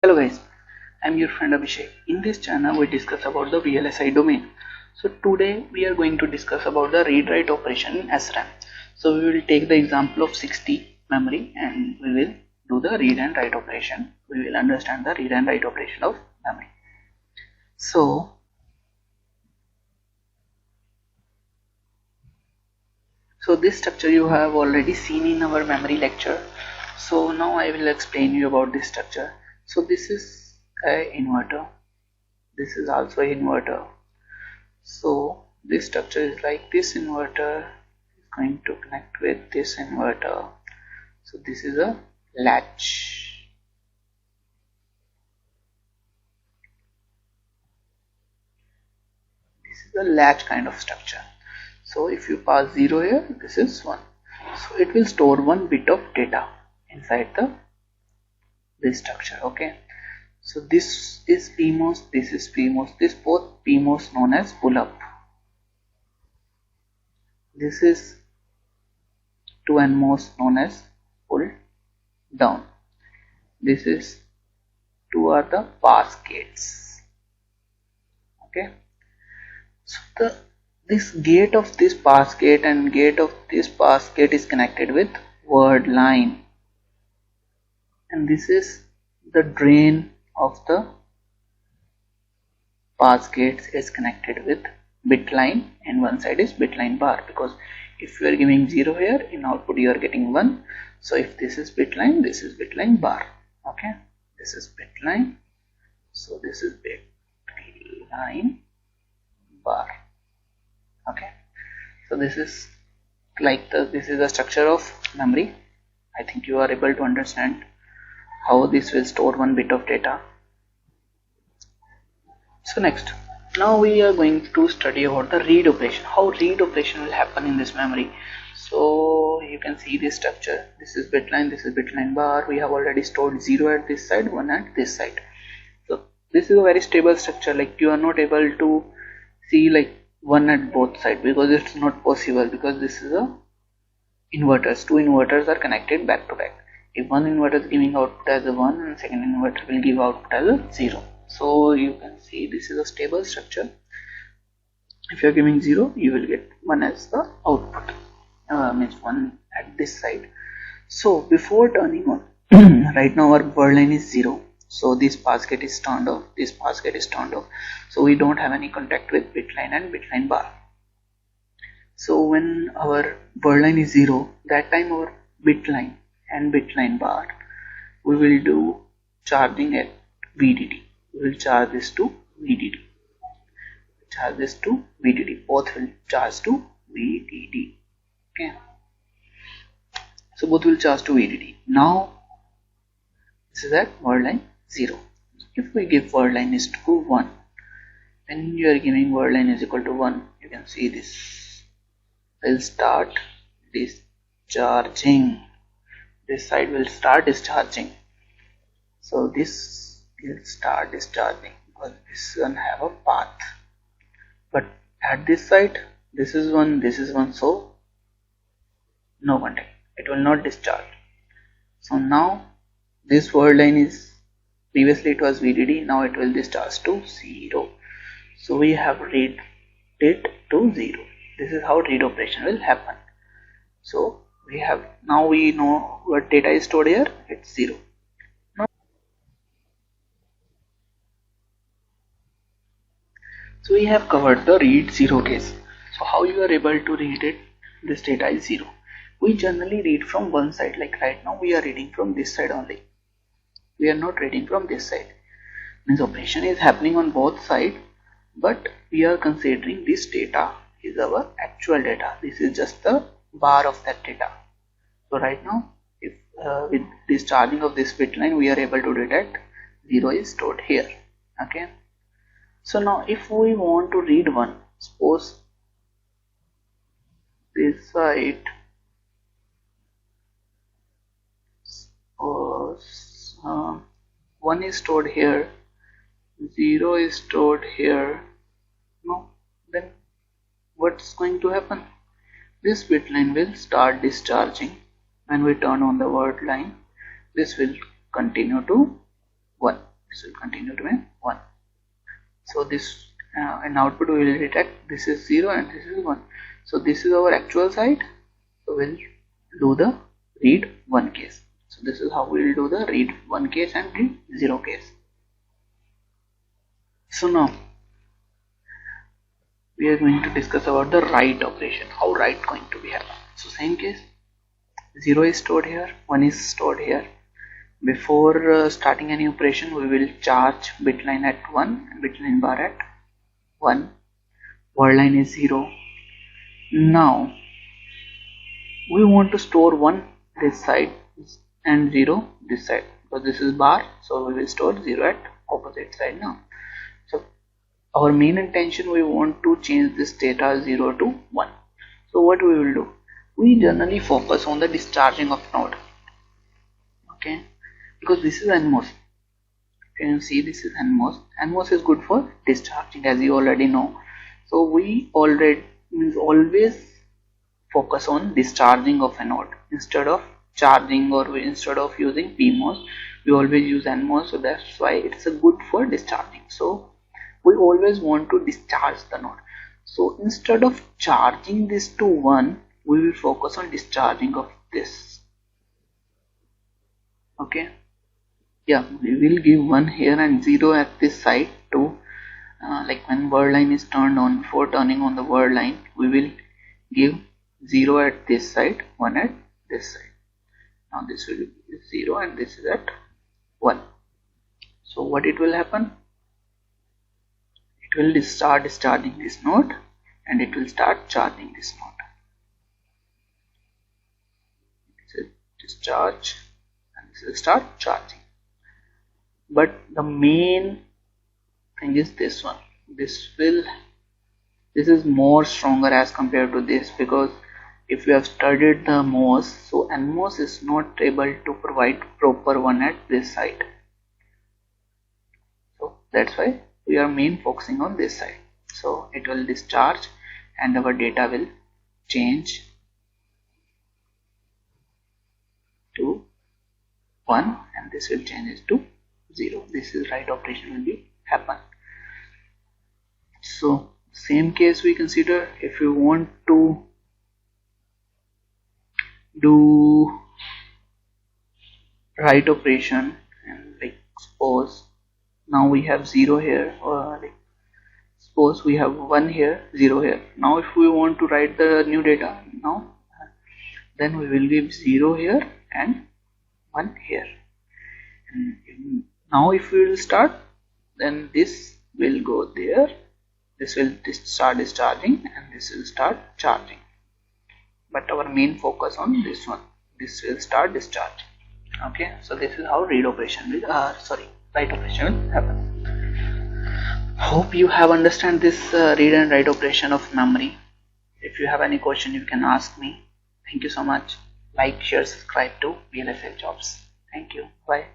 Hello guys, I'm your friend Abhishek. In this channel we discuss about the VLSI domain. So today we are going to discuss about the read-write operation in SRAM. So we will take the example of 60 memory and we will do the read and write operation. We will understand the read and write operation of memory. So this structure you have already seen in our memory lecture. So now I will explain you about this structure. So this is a inverter. This is also an inverter. So this structure is like this inverter is going to connect with this inverter. So this is a latch. This is a latch kind of structure. So if you pass 0 here, this is 1. So it will store 1 bit of data inside this structure. Okay. So this is PMOS, this is PMOS, this both PMOS known as pull up. This is 2 NMOS known as pull down. This is 2 are the pass gates. Okay. So this gate of this pass gate and gate of this pass gate is connected with word line, and this is the drain of the pass gates is connected with bit line, and one side is bit line bar, because if you are giving 0 here, in output you are getting 1. So if this is bit line, this is bit line bar. Okay, this is bit line, so this is bit line bar. Okay, so this is like this is the structure of memory. I think you are able to understand how this will store 1 bit of data. So next, now we are going to study about the read operation, how read operation will happen in this memory. So you can see this structure. This is bit line, this is bit line bar. We have already stored 0 at this side, 1 at this side. So this is a very stable structure. Like you are not able to see like 1 at both sides, because it's not possible, because this is a inverters. Two inverters are connected back to back. If one inverter is giving output as a 1 and second inverter will give output as a 0. So you can see this is a stable structure. If you are giving 0, you will get 1 as the output, means 1 at this side. So before turning on, right now our word line is 0. So this pass gate is turned off, this pass gate is turned off. So we don't have any contact with bit line and bit line bar. So when our word line is 0, that time our bit line and bit line bar, we will do charging at VDD. We will charge this to VDD. Charge this to VDD. Both will charge to VDD. Okay. So both will charge to VDD. Now this is at word line 0. If we give word line is to 1, when you are giving word line is equal to 1, you can see this will start discharging. This side will start discharging. So this will start discharging because this one have a path. But at this side, this is 1, so no contact. It will not discharge. So now this word line is, previously it was VDD, now it will discharge to 0. So we have read it to 0. This is how read operation will happen. So now we know what data is stored here, it's 0. So we have covered the read 0 case. So how you are able to read it, this data is 0. We generally read from one side, like right now we are reading from this side only. We are not reading from this side. Means operation is happening on both sides, but we are considering this data is our actual data. This is just the bar of that data. So right now, if with discharging of this bit line, we are able to detect 0 is stored here. Okay. So now if we want to read 1, suppose this side, suppose 1 is stored here, 0 is stored here. No, then what's going to happen? This bit line will start discharging. When we turn on the word line, this will continue to 1. this will continue to remain 1. So this in output we will detect this is 0 and this is 1. So this is our actual side. So we'll do the read 1 case. So this is how we will do the read 1 case and read 0 case. So now we are going to discuss about the write operation, how write going to be happen. So same case, 0 is stored here, 1 is stored here. Before starting any operation, we will charge bit line at 1 and bit line bar at 1. Word line is 0. Now we want to store 1 this side and 0 this side, because this is bar, so we will store 0 at opposite side now. So our main intention, we want to change this data 0 to 1. So what we will do, we generally focus on the discharging of node, okay, because this is NMOS. You can see this is NMOS. NMOS is good for discharging, as you already know. So we always focus on discharging of a node instead of charging, or instead of using PMOS we always use NMOS. So that's why it's a good for discharging. So we always want to discharge the node. So instead of charging this to 1, we will focus on discharging of this. Okay, yeah, we will give 1 here and 0 at this side to like when word line is turned on, before turning on the word line, we will give 0 at this side, 1 at this side. Now this will be 0 and this is at 1. So what it will happen, it will start discharging this node and it will start charging this node. This is discharge and this will start charging. But the main thing is this one. This is more stronger as compared to this, because if you have studied the MOS, so NMOS is not able to provide proper 1 at this side. So that's why we are main focusing on this side. So it will discharge and our data will change to 1 and this will change to 0. This is write operation will be happen. So same case we consider, if you want to do write operation, and like suppose now we have 0 here, or like suppose we have 1 here, 0 here. Now if we want to write the new data now, then we will give 0 here and 1 here. And now if we will start, then this will go there, this will start discharging and this will start charging. But our main focus on this one, this will start discharging. Okay, so this is how read operation will write operation will happen. Hope you have understand this read and write operation of memory. If you have any question, you can ask me. Thank you so much. Like, share, subscribe to VLSI Jobs. Thank you. Bye.